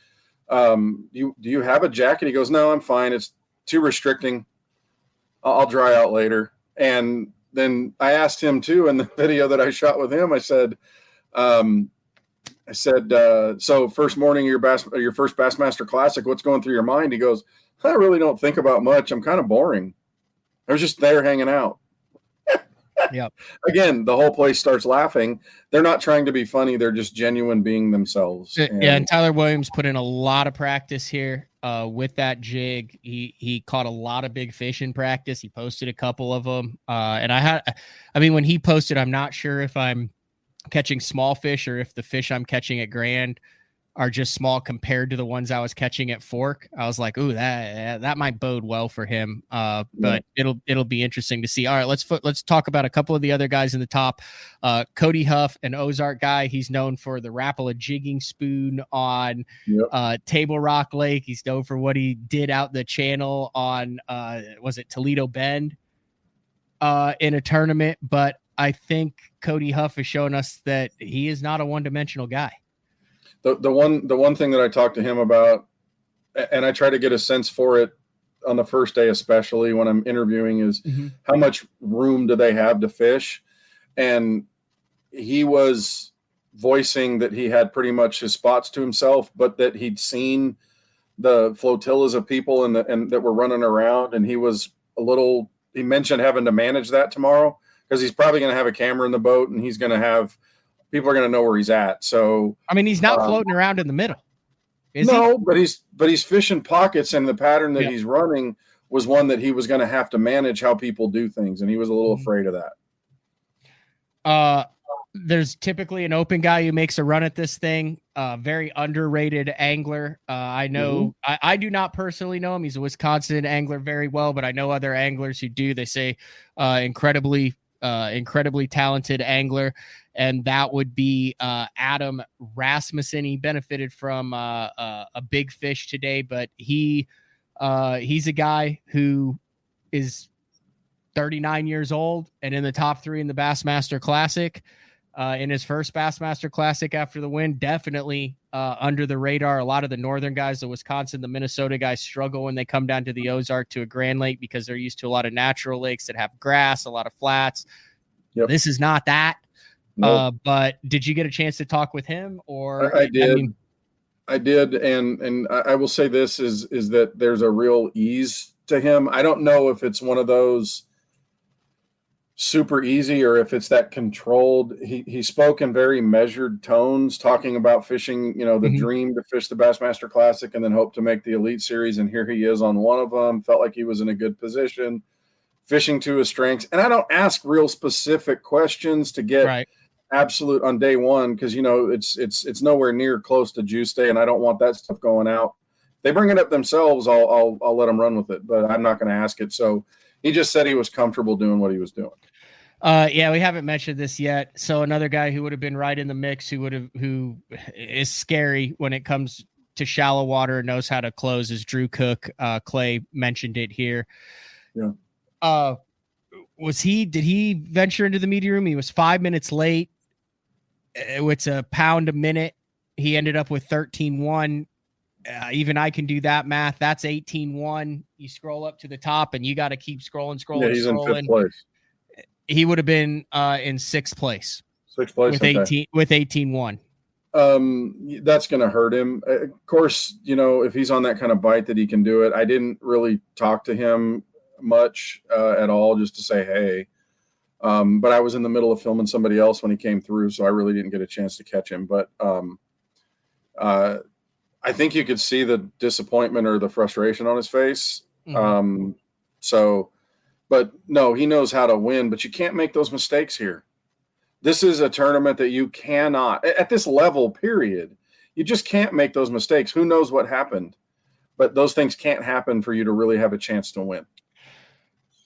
do you have a jacket? He goes, no, I'm fine. It's too restricting. I'll dry out later. And then I asked him too in the video that I shot with him. I said, so first morning of your first Bassmaster Classic, what's going through your mind? He goes, I really don't think about much. I'm kind of boring. I was just there hanging out. Yep. Again, the whole place starts laughing. They're not trying to be funny. They're just genuine being themselves. And Tyler Williams put in a lot of practice here with that jig. He caught a lot of big fish in practice. He posted a couple of them. When he posted, I'm not sure if I'm catching small fish or if the fish I'm catching at Grand are just small compared to the ones I was catching at Fork. I was like, ooh, that might bode well for him. But it'll be interesting to see. All right, let's talk about a couple of the other guys in the top. Cody Huff, an Ozark guy. He's known for the Rapala jigging spoon on Table Rock Lake. He's known for what he did out the channel on was it Toledo Bend in a tournament. But I think Cody Huff has shown us that he is not a one-dimensional guy. The one thing that I talked to him about, and I try to get a sense for it on the first day, especially when I'm interviewing, is how much room do they have to fish? And he was voicing that he had pretty much his spots to himself, but that he'd seen the flotillas of people and that were running around, and he was he mentioned having to manage that tomorrow because he's probably going to have a camera in the boat, and he's going to have people are going to know where he's at. So, I mean, he's not floating around in the middle. But he's fishing pockets, and the pattern that he's running was one that he was going to have to manage how people do things. And he was a little afraid of that. There's typically an open guy who makes a run at this thing. Very underrated angler. I know, I do not personally know him. He's a Wisconsin angler very well, but I know other anglers who do. They say, incredibly talented angler. And that would be Adam Rasmussen. He benefited from a big fish today, but he's a guy who is 39 years old and in the top 3 in the Bassmaster Classic. In his first Bassmaster Classic after the win, definitely under the radar. A lot of the northern guys, the Wisconsin, the Minnesota guys, struggle when they come down to the Ozark to a Grand Lake because they're used to a lot of natural lakes that have grass, a lot of flats. Yep. This is not that. Nope. But did you get a chance to talk with him? Or I did. I did, and I will say this is that there's a real ease to him. I don't know if it's one of those super easy or if it's that controlled. He spoke in very measured tones, talking about fishing, the dream to fish the Bassmaster Classic and then hope to make the Elite Series. And here he is on one of them. Felt like he was in a good position, fishing to his strengths. And I don't ask real specific questions to get absolute on day one, because it's nowhere near close to juice day, and I don't want that stuff going out. They bring it up themselves, I'll let them run with it, but I'm not going to ask it. So he just said he was comfortable doing what he was doing. We haven't mentioned this yet. So another guy who would have been right in the mix, who is scary when it comes to shallow water and knows how to close, is Drew Cook. Clay mentioned it here. Yeah. Did he venture into the media room? He was 5 minutes late. It's a pound a minute. He ended up with 13.1. Even I can do that math. That's 18.1. You scroll up to the top and you got to keep scrolling. Yeah, he's in 5th place. He would have been in 6th place. 6th place with 18.1. That's going to hurt him. Of course, if he's on that kind of bite that he can do it. I didn't really talk to him much at all, just to say, hey, but I was in the middle of filming somebody else when he came through, so I really didn't get a chance to catch him. But I think you could see the disappointment or the frustration on his face. Mhm. But no, he knows how to win, but you can't make those mistakes here. This is a tournament that you cannot, at this level, period, you just can't make those mistakes. Who knows what happened? But those things can't happen for you to really have a chance to win.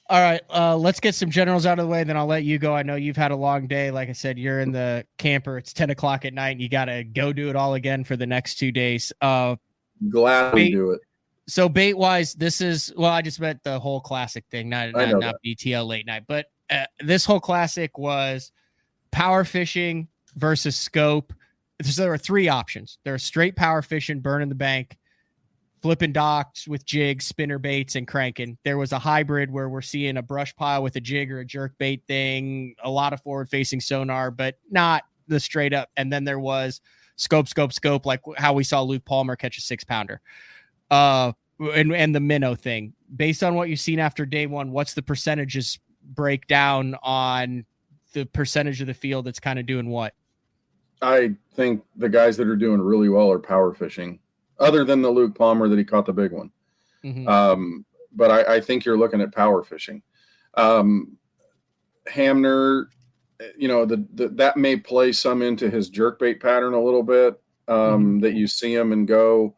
All right, let's get some generals out of the way, then I'll let you go. I know you've had a long day. Like I said, you're in the camper. It's 10 o'clock at night, and you got to go do it all again for the next 2 days. Gladly do it. So bait-wise, this is, well, I just meant the whole classic thing, not BTL late night. But this whole classic was power fishing versus scope. So there were 3 options. There was straight power fishing, burning the bank, flipping docks with jigs, spinner baits, and cranking. There was a hybrid where we're seeing a brush pile with a jig or a jerk bait thing, a lot of forward-facing sonar, but not the straight up. And then there was scope, like how we saw Luke Palmer catch a 6-pounder. And the minnow thing. Based on what you've seen after day 1, what's the percentages breakdown on the percentage of the field that's kind of doing what? I think the guys that are doing really well are power fishing, other than the Luke Palmer that he caught the big one. Mm-hmm. But I think you're looking at power fishing. HAMNER, that may play some into his jerkbait pattern a little bit, that you see him and go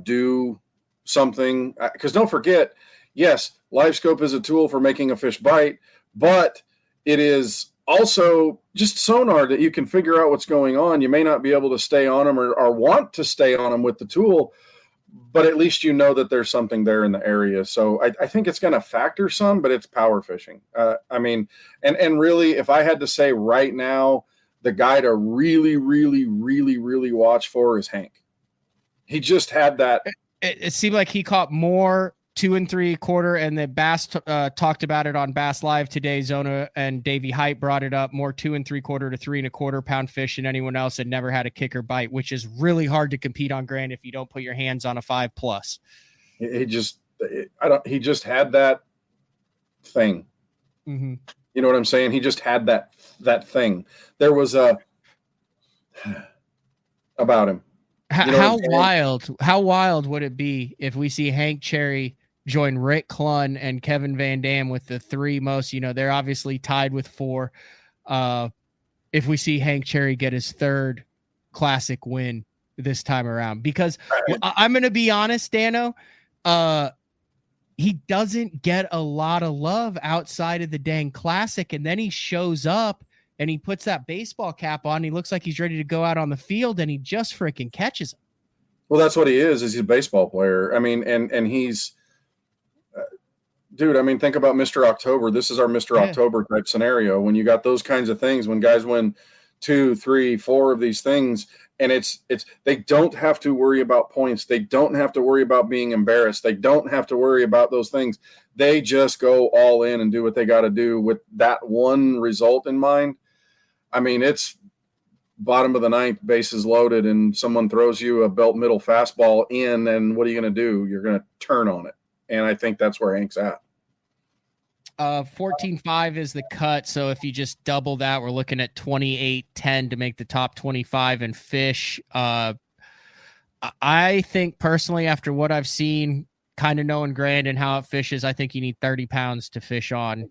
do something. Because don't forget, yes, live scope is a tool for making a fish bite, but it is also just sonar that you can figure out what's going on. You may not be able to stay on them or want to stay on them with the tool, but at least you know that there's something there in the area. So I think it's going to factor some, but it's power fishing. And really, if I had to say right now, the guy to really, really, really, really watch for is Hank. He just had that. It seemed like he caught more 2 3/4, and the Bass talked about it on Bass Live today. Zona and Davey Height brought it up, more 2 3/4 to 3 1/4 pound fish than anyone else had never had a kicker bite, which is really hard to compete on, Grant, if you don't put your hands on a 5+. He just had that thing. Mm-hmm. You know what I'm saying? He just had that thing. There was about him. How wild would it be if we see Hank Cherry join Rick Clunn and Kevin Van Dam with the 3 most, they're obviously tied with 4. If we see Hank Cherry get his 3rd classic win this time around, because I'm going to be honest, Dano, he doesn't get a lot of love outside of the dang classic. And then he shows up and he puts that baseball cap on. He looks like he's ready to go out on the field, and he just freaking catches him. Well, that's what he is he's a baseball player. I mean, and he's, dude, I mean, think about Mr. October. This is our Mr. October type scenario. When you got those kinds of things, when guys win 2, 3, 4 of these things, and it's they don't have to worry about points. They don't have to worry about being embarrassed. They don't have to worry about those things. They just go all in and do what they got to do with that one result in mind. I mean, it's bottom of the 9th, bases loaded, and someone throws you a belt middle fastball in, and what are you going to do? You're going to turn on it. And I think that's where Hank's at. 14.5 is the cut. So if you just double that, we're looking at 28.10 to make the top 25 in fish. I think personally, after what I've seen, kind of knowing Grand and how it fishes, I think you need 30 pounds to fish on.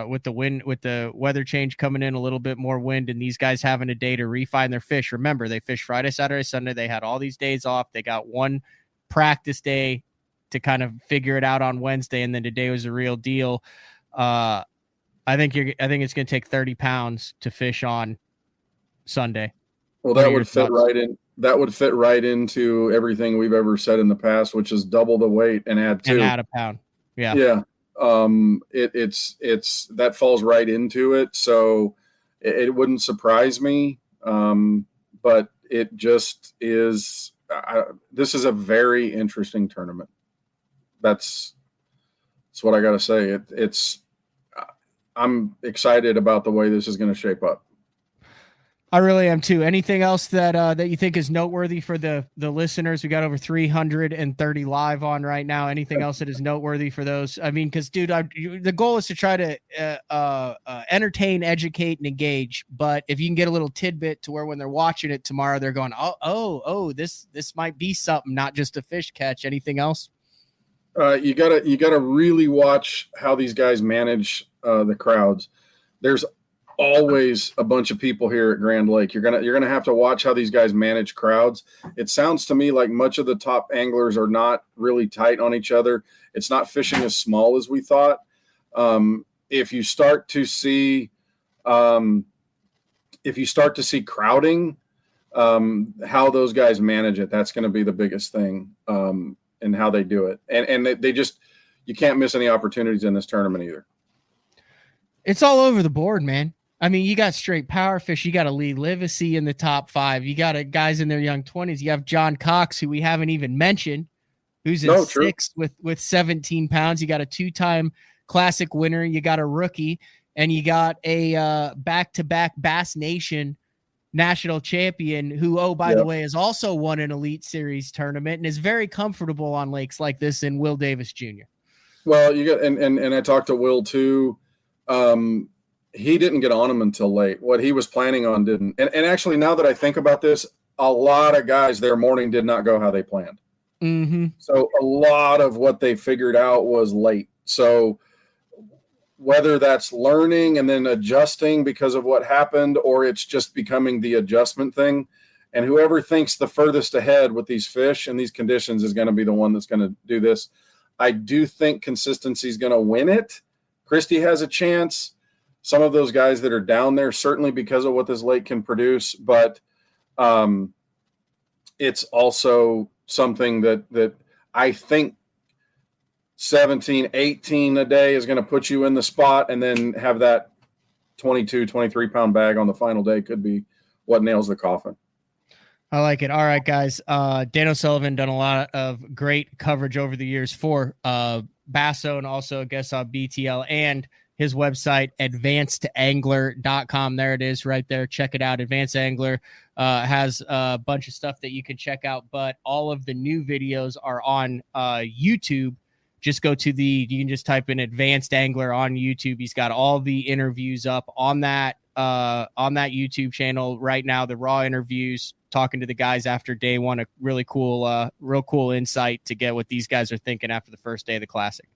With the wind, with the weather change coming in, a little bit more wind, and these guys having a day to refine their fish. Remember, they fished Friday, Saturday, Sunday. They had all these days off. They got one practice day to kind of figure it out on Wednesday, and then today was a real deal. I think it's going to take 30 pounds to fish on Sunday. Well, that would fit right in. That would fit right into everything we've ever said in the past, which is double the weight and add 2. And add a pound. Yeah. Yeah. It's that falls right into it. So it wouldn't surprise me. But it just is, this is a very interesting tournament. That's what I got to say. I'm excited about the way this is going to shape up. I really am too. Anything else that you think is noteworthy for the listeners? We got over 330 live on right now. Anything else that is noteworthy for those? I mean, because dude, the goal is to try to entertain, educate, and engage. But if you can get a little tidbit to where when they're watching it tomorrow, they're going, oh, this might be something, not just a fish catch. Anything else? You gotta really watch how these guys manage the crowds. There's always a bunch of people here at Grand Lake. You're gonna have to watch how these guys manage crowds. It sounds to me like much of the top anglers are not really tight on each other. It's not fishing as small as we thought. If you start to see crowding, how those guys manage it, that's going to be the biggest thing, and how they do it. And they just, you can't miss any opportunities in this tournament either. It's all over the board, man. I mean, you got straight power fish. You got a Lee Livesey in the top 5. You got guys in their young 20s. You have John Cox, who we haven't even mentioned, who's in 6th with 17 pounds. You got a 2-time Classic winner. You got a rookie, and you got a back-to-back Bass Nation national champion who, by the way, has also won an Elite Series tournament and is very comfortable on lakes like this in Will Davis Jr. Well, you got and I talked to Will too. He didn't get on him until late. What he was planning on didn't. And actually, now that I think about this, a lot of guys their morning did not go how they planned. Mm-hmm. So a lot of what they figured out was late. So whether that's learning and then adjusting because of what happened, or it's just becoming the adjustment thing, and whoever thinks the furthest ahead with these fish and these conditions is going to be the one that's going to do this. I do think consistency is going to win it. Christie has a chance. Some of those guys that are down there, certainly because of what this lake can produce, but it's also something that I think 17, 18 a day is going to put you in the spot, and then have that 22, 23-pound bag on the final day could be what nails the coffin. I like it. All right, guys. Dan O'Sullivan done a lot of great coverage over the years for Basso, and also I guess on BTL, and his website, advancedangler.com. There it is right there. Check it out. Advanced Angler has a bunch of stuff that you can check out, but all of the new videos are on YouTube. Just go to you can just type in Advanced Angler on YouTube. He's got all the interviews up on that YouTube channel right now. The raw interviews, talking to the guys after day one, a really cool, real cool insight to get what these guys are thinking after the first day of the Classic.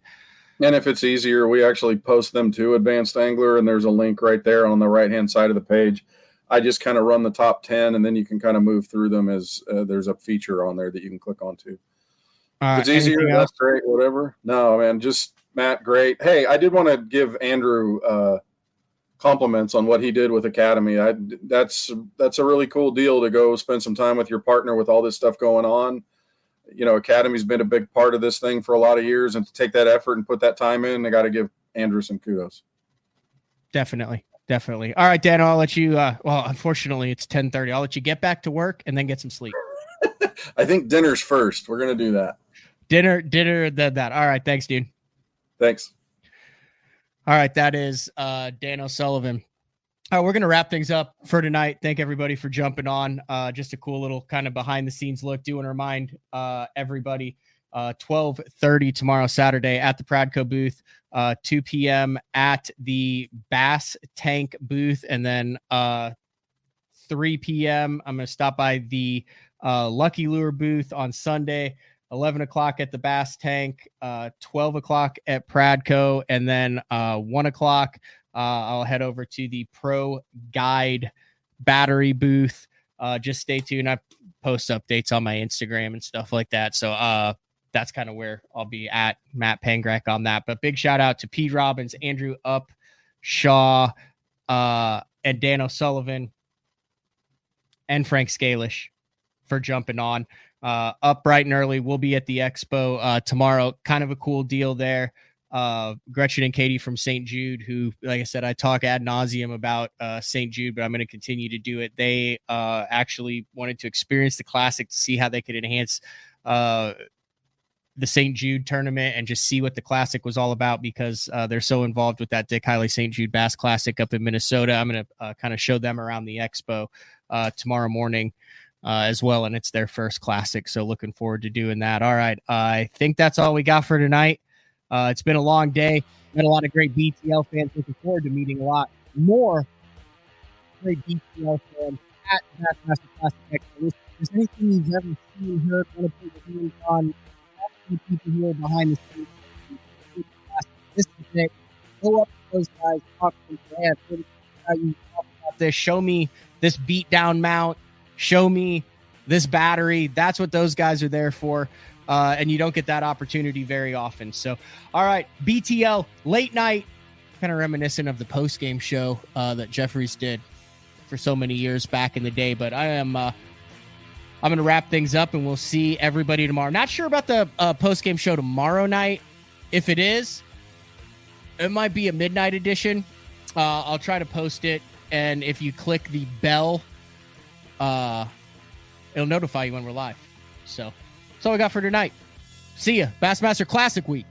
And if it's easier, we actually post them to Advanced Angler, and there's a link right there on the right-hand side of the page. I just kind of run the top 10, and then you can kind of move through them as there's a feature on there that you can click on to. If it's easier, that's great, whatever. No, man, just Matt, great. Hey, I did want to give Andrew compliments on what he did with Academy. That's a really cool deal to go spend some time with your partner with all this stuff going on. You know, Academy's been a big part of this thing for a lot of years, and to take that effort and put that time in, I got to give Andrew some kudos. Definitely. All right, Dan, I'll let you, well, unfortunately it's 10:30. I'll let you get back to work and then get some sleep. I think dinner's first. We're going to do that. Dinner, that. All right. Thanks, dude. Thanks. All right. That is Dan O'Sullivan. We're going to wrap things up for tonight. Thank everybody for jumping on. Just a cool little kind of behind the scenes look. Do want to remind everybody 12:30 tomorrow, Saturday, at the Pradco booth, 2 p.m. at the Bass Tank booth, and then 3 p.m. I'm going to stop by the Lucky Lure booth on Sunday, 11 o'clock at the Bass Tank, 12 o'clock at Pradco, and then 1 o'clock I'll head over to the Pro Guide battery booth. Just stay tuned. I post updates on my Instagram and stuff like that. So that's kind of where I'll be at, Matt Pangrack, on that. But big shout out to Pete Robbins, Andrew Upshaw, and Dan O'Sullivan, and Frank Scalish for jumping on. Up bright and early. We'll be at the expo tomorrow. Kind of a cool deal there. Gretchen and Katie from St. Jude, who, like I said, I talk ad nauseum about St. Jude, but I'm going to continue to do it. They actually wanted to experience the Classic to see how they could enhance the St. Jude tournament and just see what the Classic was all about, because they're so involved with that Dick Hiley St. Jude Bass Classic up in Minnesota. I'm going to kind of show them around the expo tomorrow morning as well, and it's their first Classic, so looking forward to doing that. All right, I think that's all we got for tonight. It's been a long day. Met a lot of great BTL fans. Looking forward to meeting a lot more great BTL fans at Bassmaster Classic Expo. If there's anything you've ever seen, heard, want to put your hands on, talk to the people who are behind the scenes. This is it. Go up to those guys, talk to them. Hey, how you talk about this? Show me this beat down mount. Show me this battery. That's what those guys are there for. And you don't get that opportunity very often. So, all right, BTL late night, kind of reminiscent of the post-game show that Jeffries did for so many years back in the day. But I'm going to wrap things up, and we'll see everybody tomorrow. Not sure about the post-game show tomorrow night. If it is, it might be a midnight edition. I'll try to post it, and if you click the bell, it'll notify you when we're live. So that's all we got for tonight. See ya. Bassmaster Classic Week.